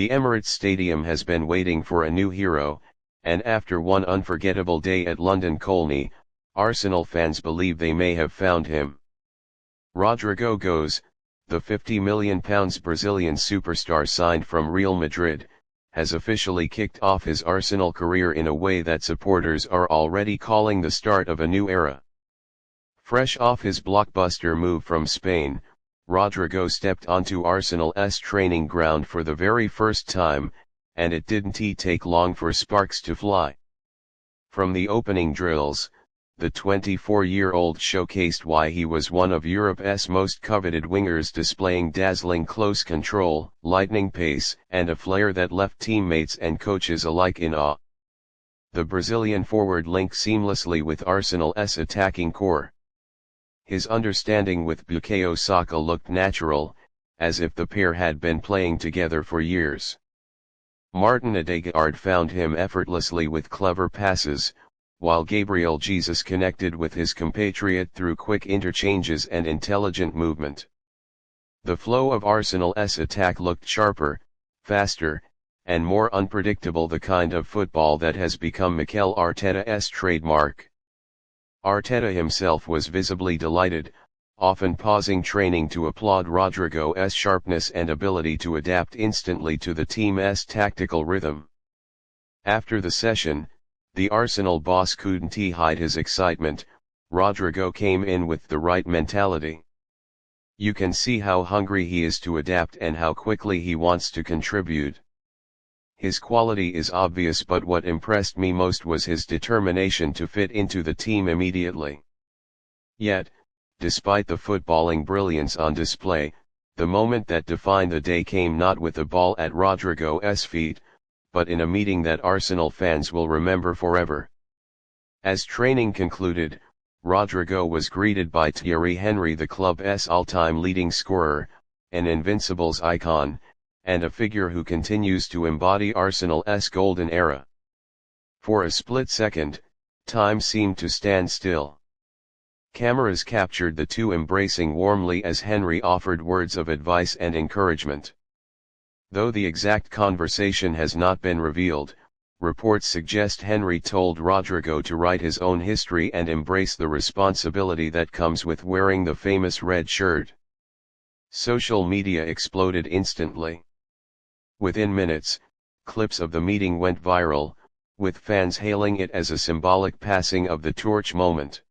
The Emirates Stadium has been waiting for a new hero, and after one unforgettable day at London Colney, Arsenal fans believe they may have found him. Rodrygo goes. The £50 million Brazilian superstar signed from Real Madrid, has officially kicked off his Arsenal career in a way that supporters are already calling the start of a new era. Fresh off his blockbuster move from Spain, Rodrygo stepped onto Arsenal's training ground for the very first time, and it didn't take long for sparks to fly. From the opening drills, the 24-year-old showcased why he was one of Europe's most coveted wingers, displaying dazzling close control, lightning pace, and a flair that left teammates and coaches alike in awe. The Brazilian forward linked seamlessly with Arsenal's attacking core. His understanding with Bukayo Saka looked natural, as if the pair had been playing together for years. Martin Odegaard found him effortlessly with clever passes, while Gabriel Jesus connected with his compatriot through quick interchanges and intelligent movement. The flow of Arsenal's attack looked sharper, faster, and more unpredictable, the kind of football that has become Mikel Arteta's trademark. Arteta himself was visibly delighted, often pausing training to applaud Rodrygo's sharpness and ability to adapt instantly to the team's tactical rhythm. After the session, the Arsenal boss couldn't hide his excitement. Rodrygo came in with the right mentality. You can see how hungry he is to adapt and how quickly he wants to contribute. His quality is obvious, but what impressed me most was his determination to fit into the team immediately. Yet, despite the footballing brilliance on display, the moment that defined the day came not with the ball at Rodrygo's feet, but in a meeting that Arsenal fans will remember forever. As training concluded, Rodrygo was greeted by Thierry Henry, the club's all-time leading scorer, an Invincibles icon, and a figure who continues to embody Arsenal's golden era. For a split second, time seemed to stand still. Cameras captured the two embracing warmly as Henry offered words of advice and encouragement. Though the exact conversation has not been revealed, reports suggest Henry told Rodrygo to write his own history and embrace the responsibility that comes with wearing the famous red shirt. Social media exploded instantly. Within minutes, clips of the meeting went viral, with fans hailing it as a symbolic passing of the torch moment.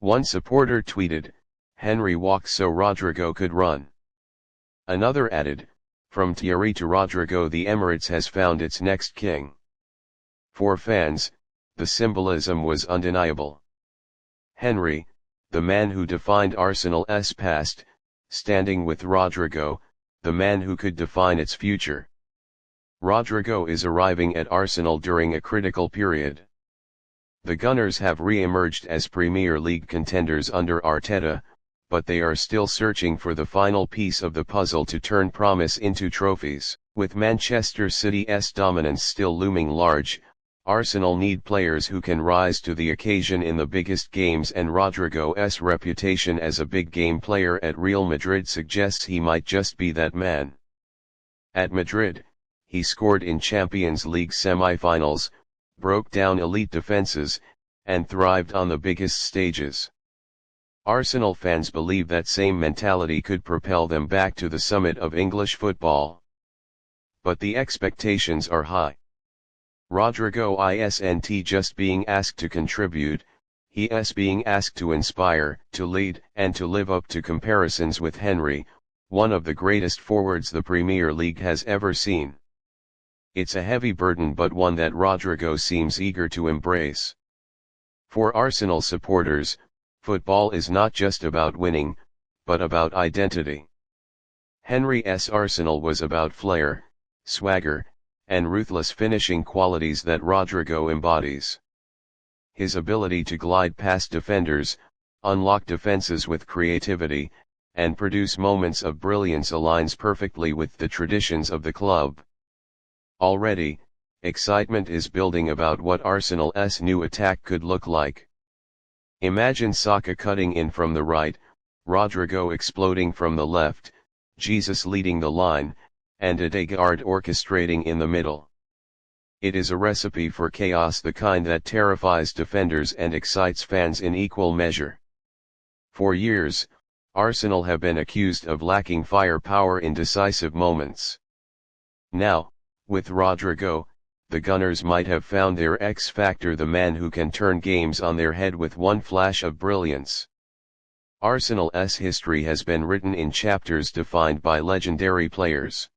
One supporter tweeted, "Henry walked so Rodrygo could run." Another added, "From Thierry to Rodrygo, the Emirates has found its next king." For fans, the symbolism was undeniable. Henry, the man who defined Arsenal's past, standing with Rodrygo, the man who could define its future. Rodrygo is arriving at Arsenal during a critical period. The Gunners have re-emerged as Premier League contenders under Arteta, but they are still searching for the final piece of the puzzle to turn promise into trophies. With Manchester City's dominance still looming large, Arsenal need players who can rise to the occasion in the biggest games, and Rodrygo's reputation as a big game player at Real Madrid suggests he might just be that man. At Madrid, he scored in Champions League semi-finals, broke down elite defenses, and thrived on the biggest stages. Arsenal fans believe that same mentality could propel them back to the summit of English football. But the expectations are high. Rodrygo isn't just being asked to contribute, he is being asked to inspire, to lead, and to live up to comparisons with Henry, one of the greatest forwards the Premier League has ever seen. It's a heavy burden, but one that Rodrygo seems eager to embrace. For Arsenal supporters, football is not just about winning, but about identity. Henry's Arsenal was about flair, swagger, and ruthless finishing, qualities that Rodrygo embodies. His ability to glide past defenders, unlock defenses with creativity, and produce moments of brilliance aligns perfectly with the traditions of the club. Already, excitement is building about what Arsenal's new attack could look like. Imagine Saka cutting in from the right, Rodrygo exploding from the left, Jesus leading the line, and Odegaard orchestrating in the middle. It is a recipe for chaos, the kind that terrifies defenders and excites fans in equal measure. For years, Arsenal have been accused of lacking firepower in decisive moments. Now, with Rodrygo, the Gunners might have found their X-factor, the man who can turn games on their head with one flash of brilliance. Arsenal's history has been written in chapters defined by legendary players.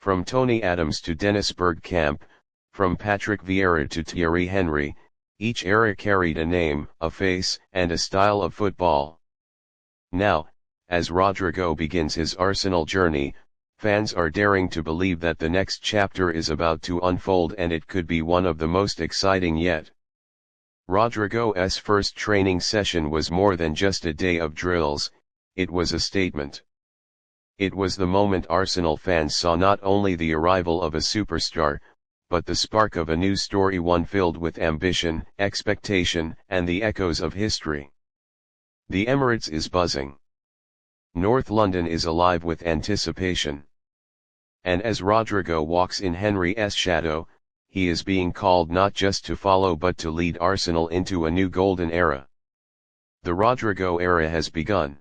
From Tony Adams to Dennis Bergkamp, from Patrick Vieira to Thierry Henry, each era carried a name, a face, and a style of football. Now, as Rodrygo begins his Arsenal journey, fans are daring to believe that the next chapter is about to unfold, and it could be one of the most exciting yet. Rodrygo's first training session was more than just a day of drills, it was a statement. It was the moment Arsenal fans saw not only the arrival of a superstar, but the spark of a new story, one filled with ambition, expectation, and the echoes of history. The Emirates is buzzing. North London is alive with anticipation. And as Rodrygo walks in Henry's shadow, he is being called not just to follow but to lead Arsenal into a new golden era. The Rodrygo era has begun.